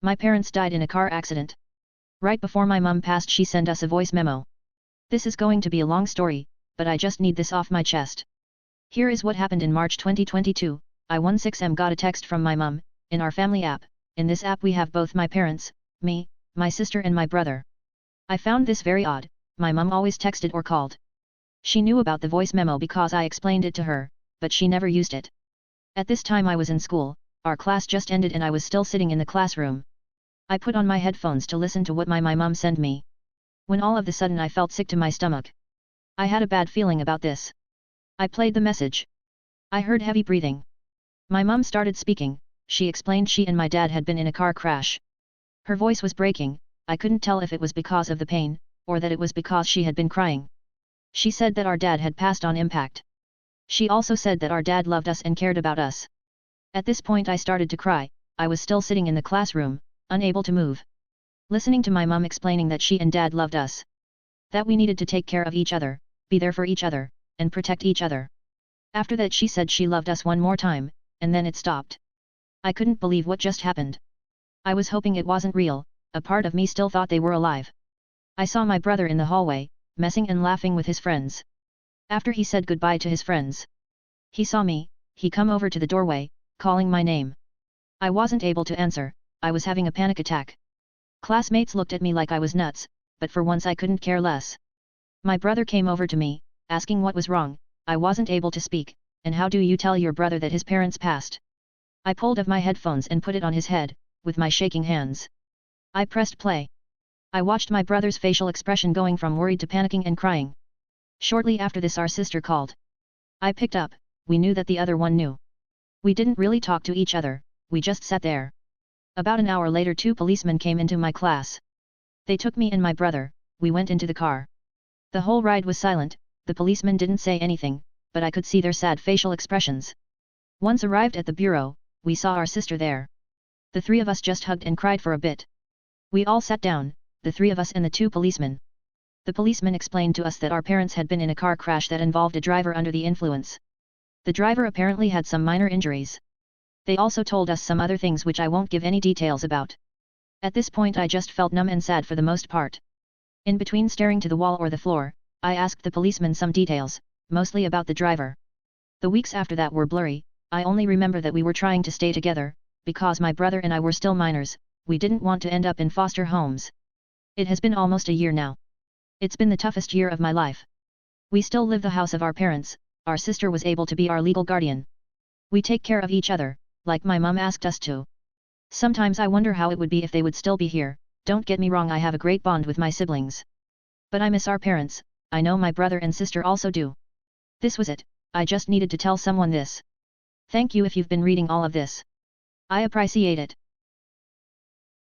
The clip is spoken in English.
My parents died in a car accident. Right before my mum passed, she sent us a voice memo. This is going to be a long story, but I just need this off my chest. Here is what happened in March 2022. I 16M got a text from my mum, in our family app. In this app we have both my parents, me, my sister and my brother. I found this very odd. My mum always texted or called. She knew about the voice memo because I explained it to her, but she never used it. At this time I was in school, our class just ended and I was still sitting in the classroom. I put on my headphones to listen to what my mum sent me. When all of a sudden I felt sick to my stomach. I had a bad feeling about this. I played the message. I heard heavy breathing. My mum started speaking. She explained she and my dad had been in a car crash. Her voice was breaking. I couldn't tell if it was because of the pain, or that it was because she had been crying. She said that our dad had passed on impact. She also said that our dad loved us and cared about us. At this point I started to cry. I was still sitting in the classroom, unable to move. Listening to my mum explaining that she and dad loved us. That we needed to take care of each other, be there for each other, and protect each other. After that she said she loved us one more time, and then it stopped. I couldn't believe what just happened. I was hoping it wasn't real, a part of me still thought they were alive. I saw my brother in the hallway, messing and laughing with his friends. After he said goodbye to his friends. He saw me, he come over to the doorway, calling my name. I wasn't able to answer, I was having a panic attack. Classmates looked at me like I was nuts, but for once I couldn't care less. My brother came over to me, asking what was wrong. I wasn't able to speak. And how do you tell your brother that his parents passed? I pulled off my headphones and put it on his head, with my shaking hands. I pressed play. I watched my brother's facial expression going from worried to panicking and crying. Shortly after this our sister called. I picked up. We knew that the other one knew. We didn't really talk to each other, we just sat there. About an hour later 2 policemen came into my class. They took me and my brother, we went into the car. The whole ride was silent, the policemen didn't say anything, but I could see their sad facial expressions. Once arrived at the bureau, we saw our sister there. The 3 of us just hugged and cried for a bit. We all sat down, the 3 of us and the 2 policemen. The policeman explained to us that our parents had been in a car crash that involved a driver under the influence. The driver apparently had some minor injuries. They also told us some other things which I won't give any details about. At this point I just felt numb and sad for the most part. In between staring to the wall or the floor, I asked the policeman some details, mostly about the driver. The weeks after that were blurry. I only remember that we were trying to stay together, because my brother and I were still minors, we didn't want to end up in foster homes. It has been almost a year now. It's been the toughest year of my life. We still live the house of our parents, our sister was able to be our legal guardian. We take care of each other, like my mum asked us to. Sometimes I wonder how it would be if they would still be here. Don't get me wrong, I have a great bond with my siblings. But I miss our parents, I know my brother and sister also do. This was it, I just needed to tell someone this. Thank you if you've been reading all of this. I appreciate it.